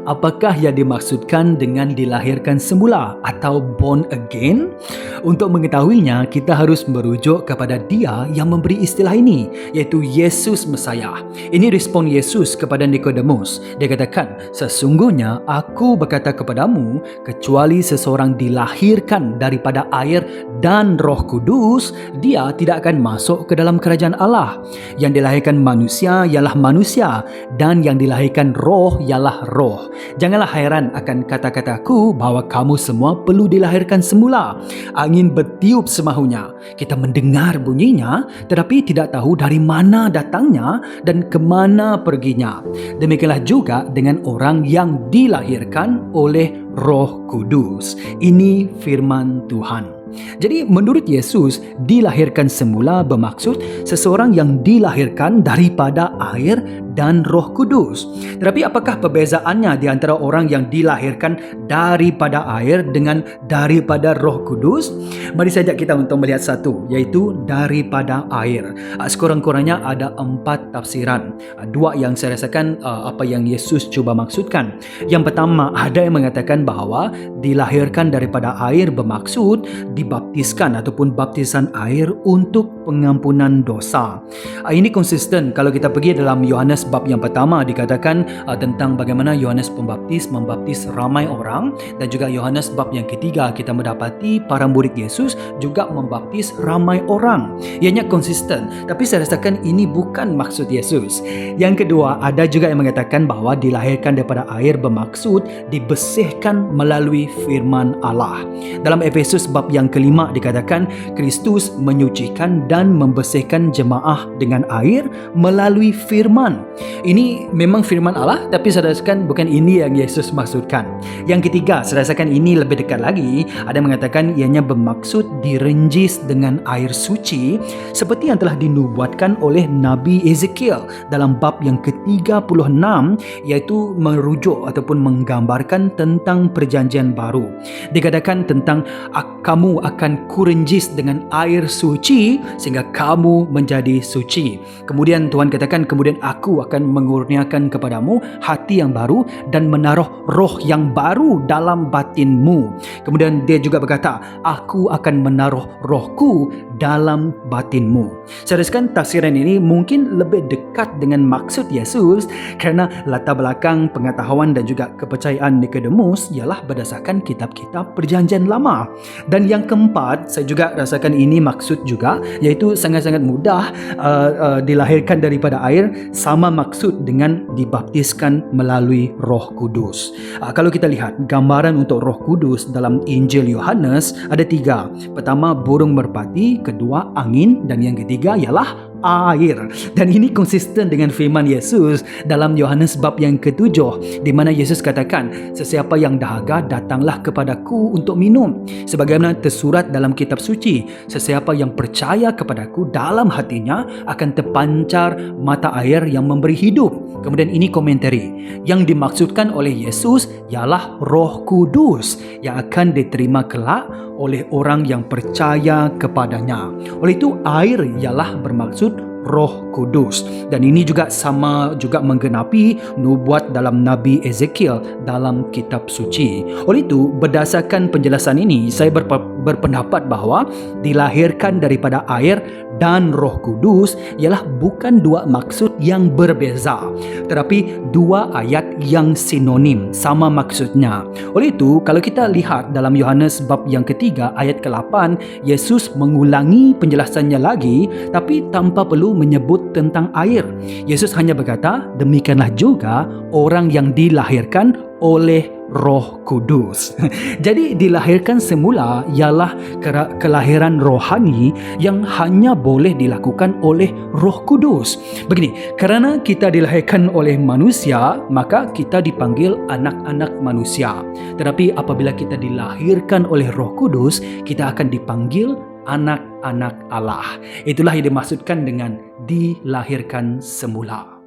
apakah yang dimaksudkan dengan dilahirkan semula atau born again? Untuk mengetahuinya, kita harus merujuk kepada Dia yang memberi istilah ini, iaitu Yesus Mesayah. Ini respon Yesus kepada Nikodemus. Dia katakan, "Sesungguhnya aku berkata kepadamu, kecuali seseorang dilahirkan daripada air dan Roh Kudus, dia tidak akan masuk ke dalam kerajaan Allah. Yang dilahirkan manusia ialah manusia, dan yang dilahirkan roh ialah roh. Janganlah hairan akan kata-kataku bahawa kamu semua perlu dilahirkan semula. Angin bertiup semahunya. Kita mendengar bunyinya, tetapi tidak tahu dari mana datangnya dan ke mana perginya. Demikianlah juga dengan orang yang dilahirkan oleh Roh Kudus." Ini firman Tuhan. Jadi menurut Yesus, dilahirkan semula bermaksud seseorang yang dilahirkan daripada air dan Roh Kudus. Tetapi apakah perbezaannya di antara orang yang dilahirkan daripada air dengan daripada Roh Kudus? Mari saja kita untuk melihat satu, iaitu daripada air. Sekurang-kurangnya ada 4 tafsiran. 2 yang saya rasakan apa yang Yesus cuba maksudkan. Yang pertama, ada yang mengatakan bahawa dilahirkan daripada air bermaksud dibaptiskan ataupun baptisan air untuk pengampunan dosa. Ini konsisten kalau kita pergi dalam Yohanes bab yang pertama, dikatakan tentang bagaimana Yohanes Pembaptis membaptis ramai orang, dan juga Yohanes bab yang ketiga kita mendapati para murid Yesus juga membaptis ramai orang. Ianya konsisten, tapi saya rasakan ini bukan maksud Yesus. Yang kedua, ada juga yang mengatakan bahawa dilahirkan daripada air bermaksud dibersihkan melalui firman Allah. Dalam Efesus bab yang kelima dikatakan Kristus menyucikan dan membersihkan jemaah dengan air melalui firman. Ini memang firman Allah, tapi saya rasakan bukan ini yang Yesus maksudkan. Yang ketiga, saya rasakan ini lebih dekat lagi. Ada yang mengatakan ianya bermaksud direnjis dengan air suci seperti yang telah dinubuatkan oleh Nabi Ezekiel dalam bab yang ke-36, iaitu merujuk ataupun menggambarkan tentang perjanjian baru. Dikatakan tentang kamu akan kurenjis dengan air suci sehingga kamu menjadi suci. Kemudian Tuhan katakan, kemudian aku akan mengurniakan kepadamu hati yang baru dan menaruh roh yang baru dalam batinmu. Kemudian dia juga berkata, aku akan menaruh rohku dalam batinmu. Saya rasakan tafsiran ini mungkin lebih dekat dengan maksud Yesus kerana latar belakang pengetahuan dan juga kepercayaan Nikodemus ialah berdasarkan kitab-kitab perjanjian lama. Dan yang keempat, saya juga rasakan ini maksud juga, iaitu sangat-sangat mudah dilahirkan daripada air, sama maksud dengan dibaptiskan melalui Roh Kudus. Kalau kita lihat gambaran untuk Roh Kudus dalam Injil Yohanes ada 3. Pertama, burung merpati, kedua angin, dan yang ketiga ialah air. Dan ini konsisten dengan firman Yesus dalam Yohanes bab yang ke-7, di mana Yesus katakan, sesiapa yang dahaga datanglah kepadaku untuk minum. Sebagaimana tersurat dalam kitab suci, sesiapa yang percaya kepadaku, dalam hatinya akan terpancar mata air yang memberi hidup. Kemudian ini komentari, yang dimaksudkan oleh Yesus ialah Roh Kudus yang akan diterima kelak oleh orang yang percaya kepadanya. Oleh itu, air ialah bermaksud Roh Kudus, dan ini juga sama juga menggenapi nubuat dalam Nabi Ezekiel dalam kitab suci. Oleh itu, berdasarkan penjelasan ini, saya berpendapat bahawa dilahirkan daripada air dan Roh Kudus ialah bukan 2 maksud yang berbeza, tetapi 2 ayat yang sinonim, sama maksudnya. Oleh itu, kalau kita lihat dalam Yohanes bab yang ketiga ayat ke-8, Yesus mengulangi penjelasannya lagi, tapi tanpa perlu menyebut tentang air. Yesus hanya berkata, demikianlah juga orang yang dilahirkan oleh Roh Kudus. Jadi dilahirkan semula ialah kelahiran rohani yang hanya boleh dilakukan oleh Roh Kudus. Begini, kerana kita dilahirkan oleh manusia, maka kita dipanggil anak-anak manusia. Tetapi apabila kita dilahirkan oleh Roh Kudus, kita akan dipanggil anak-anak Allah. Itulah yang dimaksudkan dengan dilahirkan semula.